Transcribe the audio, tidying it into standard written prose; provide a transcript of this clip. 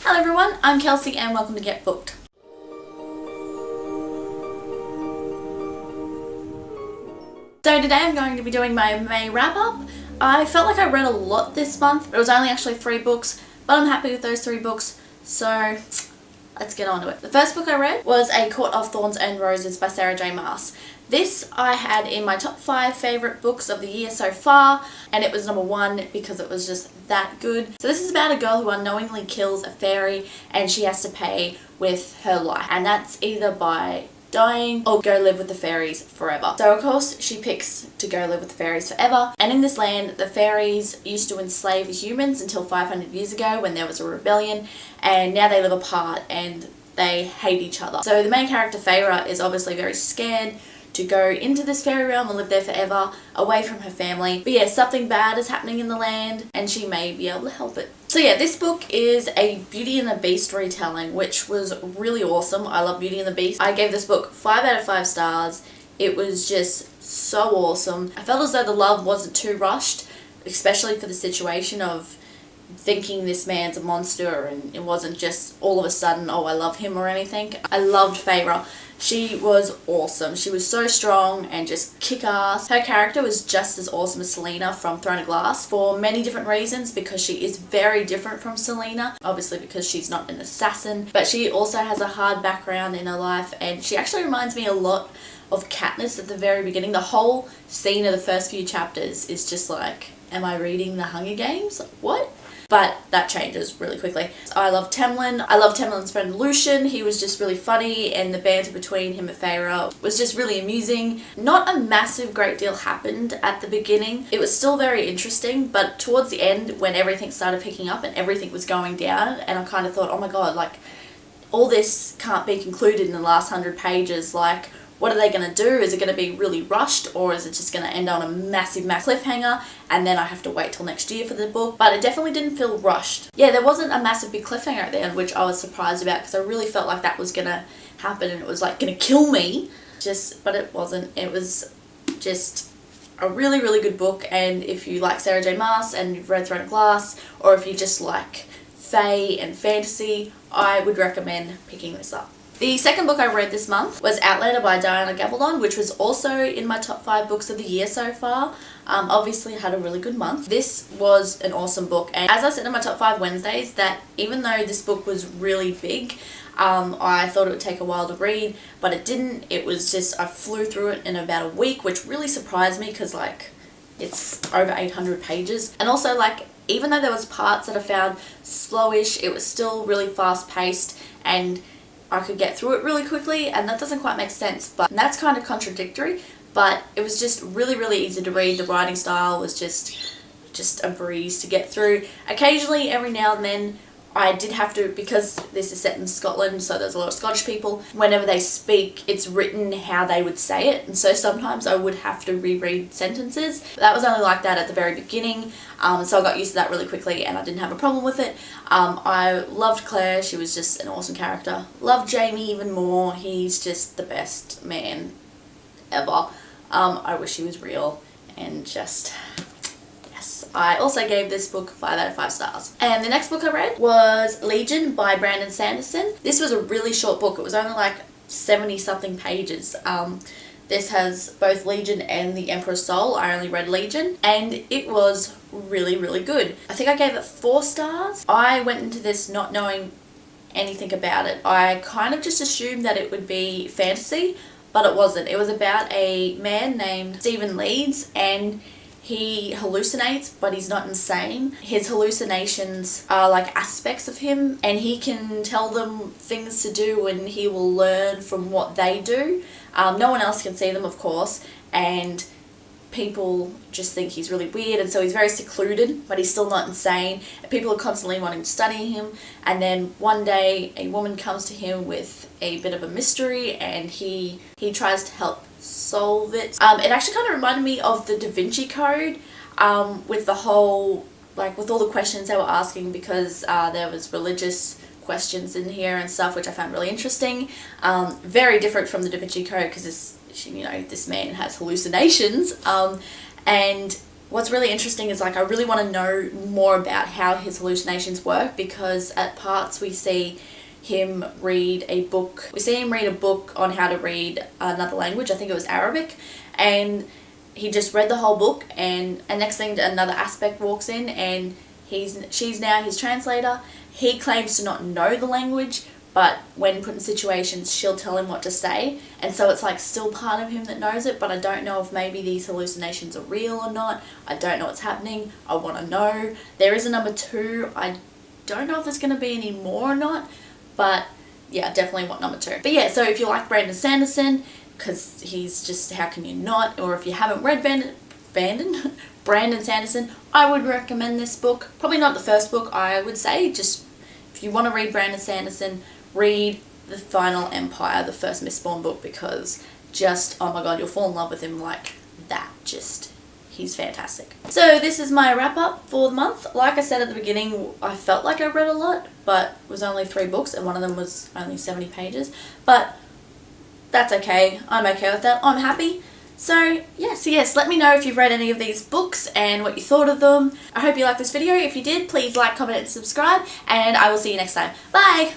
Hello everyone, I'm Kelsey and welcome to Get Booked. So today I'm going to be doing my May wrap up. I felt like I read a lot this month, but it was only actually 3 books, but I'm happy with those 3 books, so let's get on to it. The first book I read was A Court of Thorns and Roses by Sarah J Maas. This I had in my top 5 favourite books of the year so far, and it was number 1 because it was just that good. So this is about a girl who unknowingly kills a fairy and she has to pay with her life, and that's either by dying or go live with the fairies forever. So of course she picks to go live with the fairies forever, and in this land the fairies used to enslave humans until 500 years ago when there was a rebellion, and now they live apart and they hate each other. So the main character Feyre is obviously very scared to go into this fairy realm and live there forever away from her family. But yeah, something bad is happening in the land and she may be able to help it. So yeah, this book is a Beauty and the Beast retelling, which was really awesome. I love Beauty and the Beast. I gave this book 5 out of 5 stars. It was just so awesome. I felt as though the love wasn't too rushed, especially for the situation of thinking this man's a monster, and it wasn't just all of a sudden, oh, I love him or anything. I loved Feyre. She was awesome. She was so strong and just kick-ass. Her character was just as awesome as Selena from Throne of Glass for many different reasons, because she is very different from Selena. Obviously because she's not an assassin, but she also has a hard background in her life, and she actually reminds me a lot of Katniss at the very beginning. The whole scene of the first few chapters is just like, am I reading The Hunger Games? What? But that changes really quickly. I love Temlin. I love Temlin's friend Lucian. He was just really funny, and the banter between him and Feyre was just really amusing. Not a massive great deal happened at the beginning. It was still very interesting, but towards the end when everything started picking up and everything was going down, and I kind of thought, oh my god, like all this can't be concluded in the last 100 pages. Like, what are they going to do? Is it going to be really rushed, or is it just going to end on a massive cliffhanger and then I have to wait till next year for the book? But it definitely didn't feel rushed. Yeah, there wasn't a massive big cliffhanger at the end, which I was surprised about, because I really felt like that was going to happen and it was like going to kill me. But it wasn't. It was just a really, really good book, and if you like Sarah J Maas and you've read Throne of Glass, or if you just like fae and fantasy, I would recommend picking this up. The second book I read this month was Outlander by Diana Gabaldon, which was also in my top 5 books of the year so far. Obviously had a really good month. This was an awesome book, and as I said in my top 5 Wednesdays, that even though this book was really big, I thought it would take a while to read, but it didn't. It was just, I flew through it in about a week, which really surprised me because like it's over 800 pages. And also, like, even though there was parts that I found slowish, it was still really fast paced and I could get through it really quickly, and that doesn't quite make sense, but that's kind of contradictory. But it was just really, really easy to read. The writing style was just a breeze to get through. Occasionally, every now and then, I did have to, because this is set in Scotland, so there's a lot of Scottish people, whenever they speak, it's written how they would say it, and so sometimes I would have to reread sentences. But that was only like that at the very beginning, so I got used to that really quickly and I didn't have a problem with it. I loved Claire. She was just an awesome character. Loved Jamie even more. He's just the best man ever. I wish he was real, and just... I also gave this book 5 out of 5 stars. And the next book I read was Legion by Brandon Sanderson. This was a really short book. It was only like 70 something pages. This has both Legion and The Emperor's Soul. I only read Legion, and it was really, really good. I think I gave it 4 stars. I went into this not knowing anything about it. I kind of just assumed that it would be fantasy, but it wasn't. It was about a man named Stephen Leeds, and he hallucinates, but he's not insane. His hallucinations are like aspects of him, and he can tell them things to do and he will learn from what they do. No one else can see them, of course, and people just think he's really weird, and so he's very secluded, but he's still not insane. People are constantly wanting to study him, and then one day a woman comes to him with a bit of a mystery, and he tries to help solve it. It actually kind of reminded me of the Da Vinci Code, with the whole, like, with all the questions they were asking, because there was religious questions in here and stuff, which I found really interesting. Very different from the Da Vinci Code, because this man has hallucinations, and what's really interesting is like I really want to know more about how his hallucinations work, because at parts we see him read a book. We see him read a book on how to read another language. I think it was Arabic, and he just read the whole book, and next thing another aspect walks in, and she's now his translator. He claims to not know the language, but when put in situations, she'll tell him what to say, and so it's like still part of him that knows it, but I don't know if maybe these hallucinations are real or not. I don't know what's happening. I want to know. There is a number 2. I don't know if there's going to be any more or not, but yeah, definitely want number 2. But yeah, so if you like Brandon Sanderson, because he's just, how can you not? Or if you haven't read Brandon Sanderson, I would recommend this book. Probably not the first book, I would say. Just if you want to read Brandon Sanderson, read The Final Empire, the first Mistborn book, because just, oh my god, you'll fall in love with him like that. Just, he's fantastic. So this is my wrap up for the month. Like I said at the beginning, I felt like I read a lot, but it was only 3 books, and one of them was only 70 pages. But that's okay. I'm okay with that. I'm happy. So yes, let me know if you've read any of these books and what you thought of them. I hope you liked this video. If you did, please like, comment, and subscribe, and I will see you next time. Bye!